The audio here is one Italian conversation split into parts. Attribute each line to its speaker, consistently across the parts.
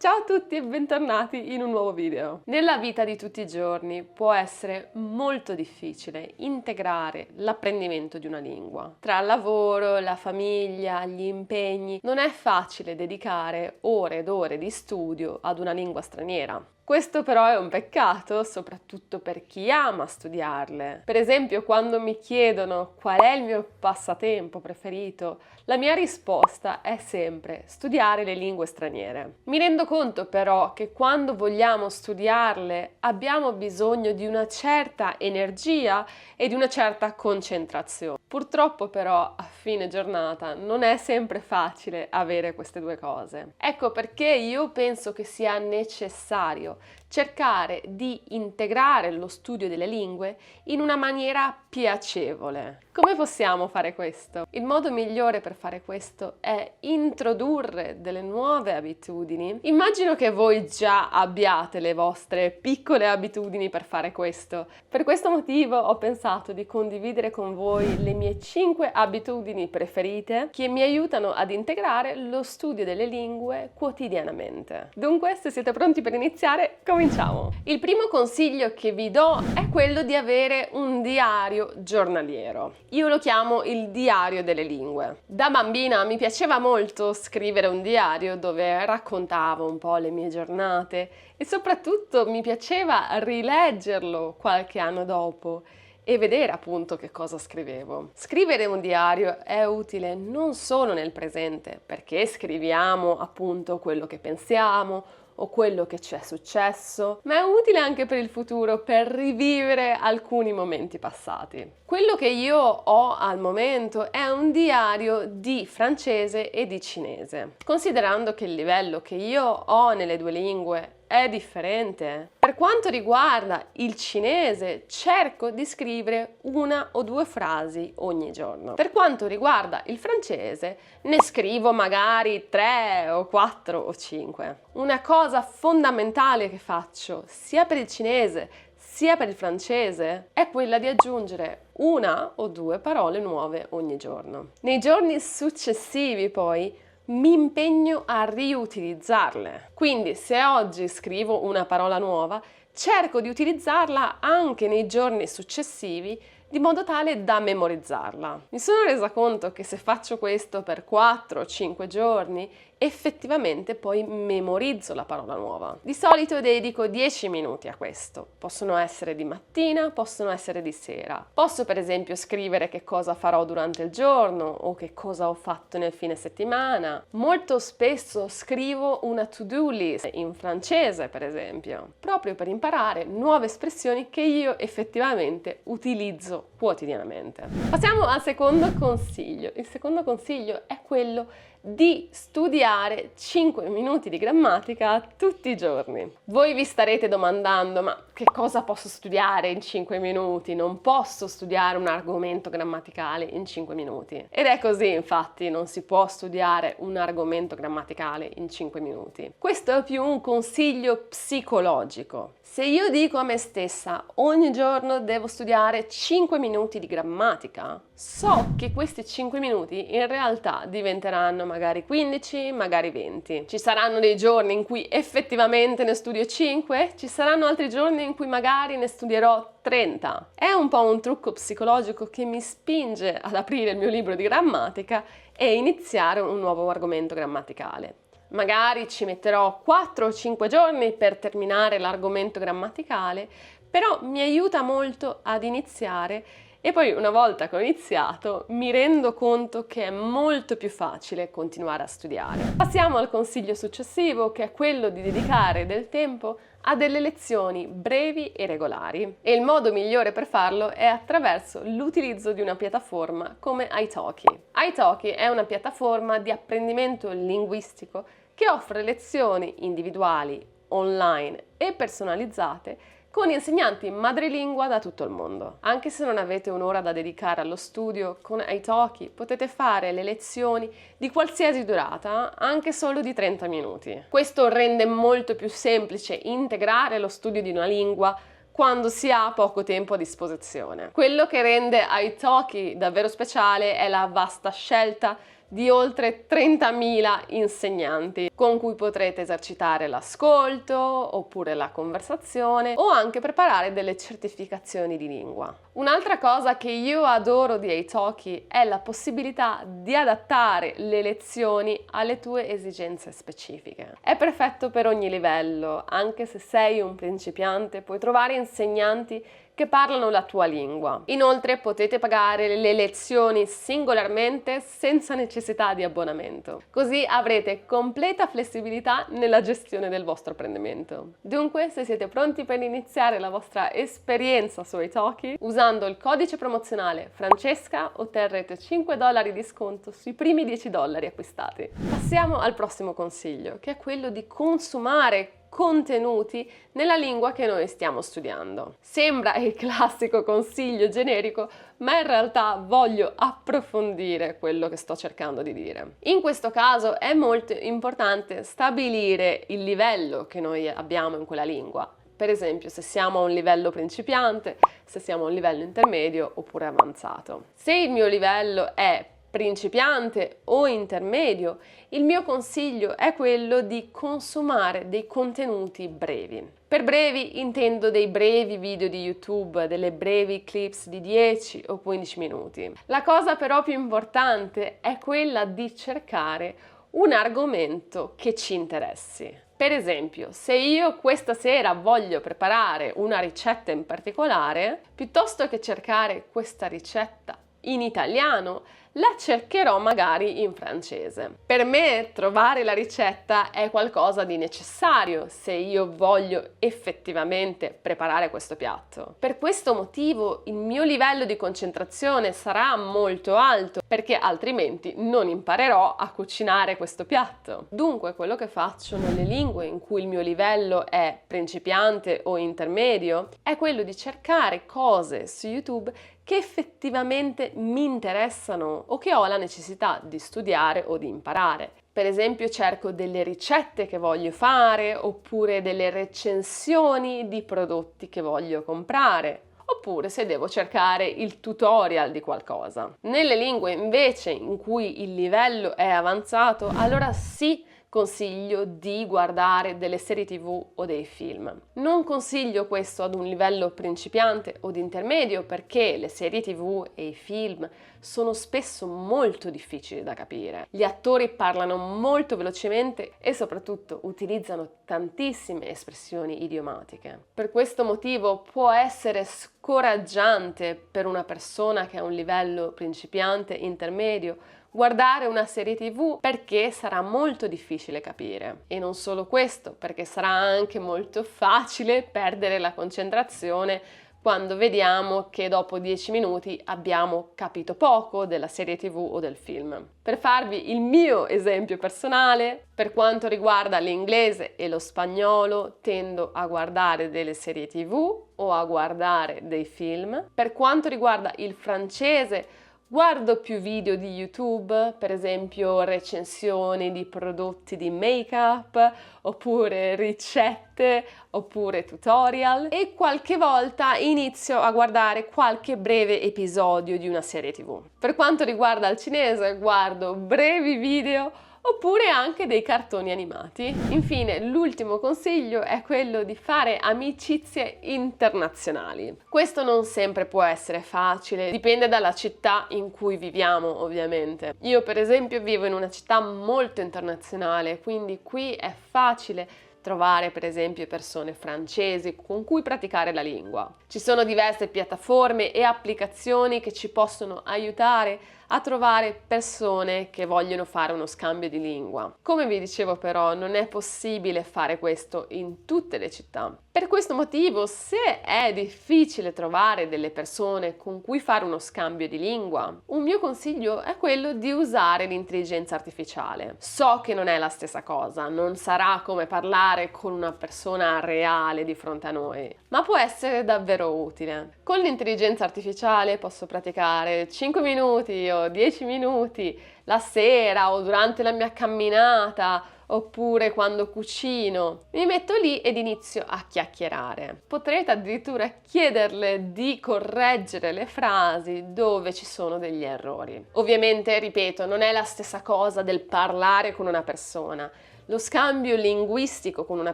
Speaker 1: Ciao a tutti e bentornati in un nuovo video. Nella vita di tutti i giorni può essere molto difficile integrare l'apprendimento di una lingua. Tra il lavoro, la famiglia, gli impegni, non è facile dedicare ore ed ore di studio ad una lingua straniera. Questo però è un peccato, soprattutto per chi ama studiarle. Per esempio, quando mi chiedono qual è il mio passatempo preferito, la mia risposta è sempre studiare le lingue straniere. Mi rendo conto però che quando vogliamo studiarle abbiamo bisogno di una certa energia e di una certa concentrazione. Purtroppo però a fine giornata non è sempre facile avere queste due cose. Ecco perché io penso che sia necessario cercare di integrare lo studio delle lingue in una maniera piacevole. Come possiamo fare questo? Il modo migliore per fare questo è introdurre delle nuove abitudini. Immagino che voi già abbiate le vostre piccole abitudini per fare questo. Per questo motivo ho pensato di condividere con voi le mie 5 abitudini preferite che mi aiutano ad integrare lo studio delle lingue quotidianamente. Dunque, se siete pronti per iniziare, cominciamo! Il primo consiglio che vi do è quello di avere un diario giornaliero. Io lo chiamo il diario delle lingue. Da bambina mi piaceva molto scrivere un diario dove raccontavo un po' le mie giornate e soprattutto mi piaceva rileggerlo qualche anno dopo e vedere appunto che cosa scrivevo. Scrivere un diario è utile non solo nel presente, perché scriviamo appunto quello che pensiamo o quello che ci è successo, ma è utile anche per il futuro, per rivivere alcuni momenti passati. Quello che io ho al momento è un diario di francese e di cinese. Considerando che il livello che io ho nelle due lingue è differente. Per quanto riguarda il cinese, cerco di scrivere una o due frasi ogni giorno. Per quanto riguarda il francese, ne scrivo magari 3 o 4 o 5. Una cosa fondamentale che faccio, sia per il cinese sia per il francese, è quella di aggiungere una o due parole nuove ogni giorno. Nei giorni successivi poi mi impegno a riutilizzarle. Quindi se oggi scrivo una parola nuova, cerco di utilizzarla anche nei giorni successivi di modo tale da memorizzarla. Mi sono resa conto che se faccio questo per 4-5 giorni, effettivamente poi memorizzo la parola nuova. Di solito dedico 10 minuti a questo. Possono essere di mattina, possono essere di sera. Posso per esempio scrivere che cosa farò durante il giorno o che cosa ho fatto nel fine settimana. Molto spesso scrivo una to-do list in francese, per esempio, proprio per imparare nuove espressioni che io effettivamente utilizzo quotidianamente. Passiamo al secondo consiglio. Il secondo consiglio è quello di studiare 5 minuti di grammatica tutti i giorni. Voi vi starete domandando: ma che cosa posso studiare in 5 minuti? Non posso studiare un argomento grammaticale in 5 minuti. Ed è così, infatti, non si può studiare un argomento grammaticale in 5 minuti. Questo è più un consiglio psicologico. Se io dico a me stessa ogni giorno devo studiare 5 minuti di grammatica, so che questi 5 minuti in realtà diventeranno magari 15, magari 20. Ci saranno dei giorni in cui effettivamente ne studio 5, ci saranno altri giorni in cui magari ne studierò 30. È un po' un trucco psicologico che mi spinge ad aprire il mio libro di grammatica e iniziare un nuovo argomento grammaticale. Magari ci metterò 4 o 5 giorni per terminare l'argomento grammaticale, però mi aiuta molto ad iniziare e poi una volta che ho iniziato mi rendo conto che è molto più facile continuare a studiare. Passiamo al consiglio successivo, che è quello di dedicare del tempo a delle lezioni brevi e regolari. E il modo migliore per farlo è attraverso l'utilizzo di una piattaforma come Italki. Italki è una piattaforma di apprendimento linguistico che offre lezioni individuali, online e personalizzate con insegnanti madrelingua da tutto il mondo. Anche se non avete un'ora da dedicare allo studio, con Italki potete fare le lezioni di qualsiasi durata, anche solo di 30 minuti. Questo rende molto più semplice integrare lo studio di una lingua quando si ha poco tempo a disposizione. Quello che rende Italki davvero speciale è la vasta scelta di oltre 30.000 insegnanti con cui potrete esercitare l'ascolto oppure la conversazione o anche preparare delle certificazioni di lingua. Un'altra cosa che io adoro di Italki è la possibilità di adattare le lezioni alle tue esigenze specifiche. È perfetto per ogni livello, anche se sei un principiante, puoi trovare insegnanti che parlano la tua lingua. Inoltre potete pagare le lezioni singolarmente senza necessità di abbonamento. Così avrete completa flessibilità nella gestione del vostro apprendimento. Dunque, se siete pronti per iniziare la vostra esperienza su Italki, usando il codice promozionale Francesca otterrete $5 di sconto sui primi $10 acquistati. Passiamo al prossimo consiglio, che è quello di consumare contenuti nella lingua che noi stiamo studiando. Sembra il classico consiglio generico, ma in realtà voglio approfondire quello che sto cercando di dire. In questo caso è molto importante stabilire il livello che noi abbiamo in quella lingua. Per esempio, se siamo a un livello principiante, se siamo a un livello intermedio oppure avanzato. Se il mio livello è principiante o intermedio, il mio consiglio è quello di consumare dei contenuti brevi. Per brevi intendo dei brevi video di YouTube, delle brevi clips di 10 o 15 minuti. La cosa però più importante è quella di cercare un argomento che ci interessi. Per esempio, se io questa sera voglio preparare una ricetta in particolare, piuttosto che cercare questa ricetta in italiano, la cercherò magari in francese. Per me trovare la ricetta è qualcosa di necessario se io voglio effettivamente preparare questo piatto. Per questo motivo il mio livello di concentrazione sarà molto alto, perché altrimenti non imparerò a cucinare questo piatto. Dunque quello che faccio nelle lingue in cui il mio livello è principiante o intermedio è quello di cercare cose su YouTube che effettivamente mi interessano o che ho la necessità di studiare o di imparare. Per esempio cerco delle ricette che voglio fare oppure delle recensioni di prodotti che voglio comprare. Oppure se devo cercare il tutorial di qualcosa. Nelle lingue invece in cui il livello è avanzato, allora sì, consiglio di guardare delle serie TV o dei film. Non consiglio questo ad un livello principiante o di intermedio perché le serie TV e i film sono spesso molto difficili da capire. Gli attori parlano molto velocemente e soprattutto utilizzano tantissime espressioni idiomatiche. Per questo motivo può essere scoraggiante per una persona che ha un livello principiante, intermedio, guardare una serie TV perché sarà molto difficile capire. E non solo questo, perché sarà anche molto facile perdere la concentrazione quando vediamo che dopo 10 minuti abbiamo capito poco della serie TV o del film. Per farvi il mio esempio personale, per quanto riguarda l'inglese e lo spagnolo, tendo a guardare delle serie TV o a guardare dei film. Per quanto riguarda il francese, guardo più video di YouTube, per esempio recensioni di prodotti di make-up, oppure ricette, oppure tutorial, e qualche volta inizio a guardare qualche breve episodio di una serie TV. Per quanto riguarda il cinese, guardo brevi video oppure anche dei cartoni animati. Infine, l'ultimo consiglio è quello di fare amicizie internazionali. Questo non sempre può essere facile, dipende dalla città in cui viviamo, ovviamente. Io, per esempio, vivo in una città molto internazionale, quindi qui è facile trovare per esempio persone francesi con cui praticare la lingua. Ci sono diverse piattaforme e applicazioni che ci possono aiutare a trovare persone che vogliono fare uno scambio di lingua. Come vi dicevo però, non è possibile fare questo in tutte le città. Per questo motivo, se è difficile trovare delle persone con cui fare uno scambio di lingua, un mio consiglio è quello di usare l'intelligenza artificiale. So che non è la stessa cosa, non sarà come parlare con una persona reale di fronte a noi, ma può essere davvero utile. Con l'intelligenza artificiale posso praticare 5 minuti o 10 minuti la sera o durante la mia camminata oppure quando cucino. Mi metto lì ed inizio a chiacchierare. Potrete addirittura chiederle di correggere le frasi dove ci sono degli errori. Ovviamente, ripeto, non è la stessa cosa del parlare con una persona. Lo scambio linguistico con una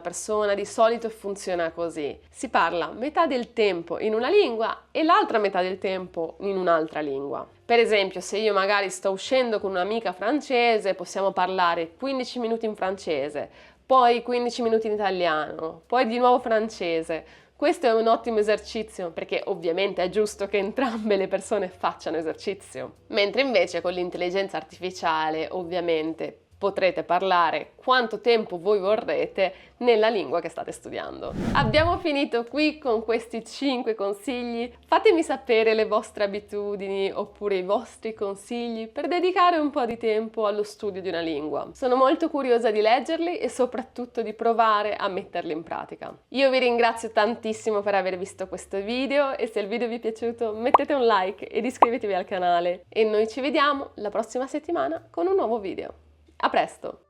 Speaker 1: persona di solito funziona così. Si parla metà del tempo in una lingua e l'altra metà del tempo in un'altra lingua. Per esempio, se io magari sto uscendo con un'amica francese, possiamo parlare 15 minuti in francese, poi 15 minuti in italiano, poi di nuovo francese. Questo è un ottimo esercizio perché ovviamente è giusto che entrambe le persone facciano esercizio. Mentre invece con l'intelligenza artificiale, ovviamente, potrete parlare quanto tempo voi vorrete nella lingua che state studiando. Abbiamo finito qui con questi 5 consigli. Fatemi sapere le vostre abitudini oppure i vostri consigli per dedicare un po' di tempo allo studio di una lingua. Sono molto curiosa di leggerli e soprattutto di provare a metterli in pratica. Io vi ringrazio tantissimo per aver visto questo video e se il video vi è piaciuto mettete un like ed iscrivetevi al canale e noi ci vediamo la prossima settimana con un nuovo video. A presto!